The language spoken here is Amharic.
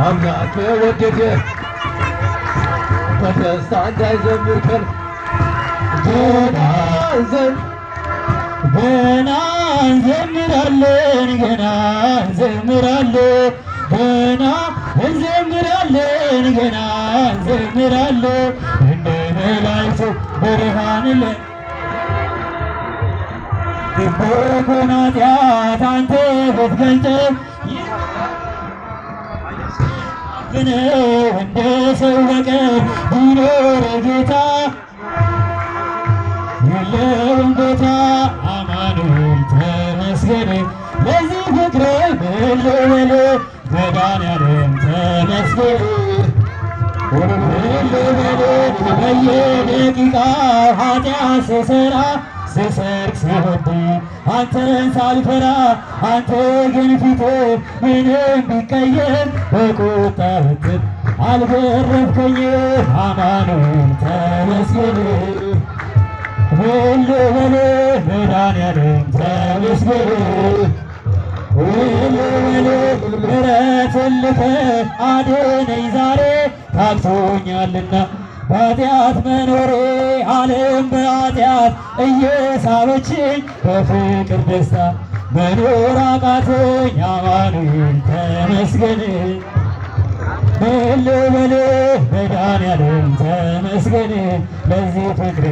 አምላክ ወደደ በደስታ እንዳይዘምር ከን ገና እንዘምራለን ገና እንዘምራለን ገና እንዘምራለን ገና እንዘምራለን እንደ መላእክቱ ብርሃን ልቦናን ኃጢአት አንተ ብትገልጠው ብነው እንደ ሰው በቀር ቢኖር ጌታ የለውም ቦታ አማኑኤል ተመስገን ለዚህ ፍቅር ምን ልበል መድኃኒዓለም ተመስገን ምን ልበል በየደቂቃው ኃጢአት ስሰራ ስሰርቅ ስወድ አንተን ሳልፈራ አንተ ግን ፊት ምንም ቢቀየር በቁጣ ብትር አልገረፍከኝም አማኑኤል ተመስገን ምን ልበል መድኃኒዓለም ተመስገን ምን ልበል ምሕረትን ልከህ አድነኝ ዛሬ ታክቶኛልና በኃጢአት መኖሬ ዓለም በኃጢአት እየሳበችኝ በፍቅር ደስታ መኖር አቃተኝ አማኑኤል ተመስገን ምን ልበል መድኃኒዓለም ተመስገን ለዚህ ፍቅር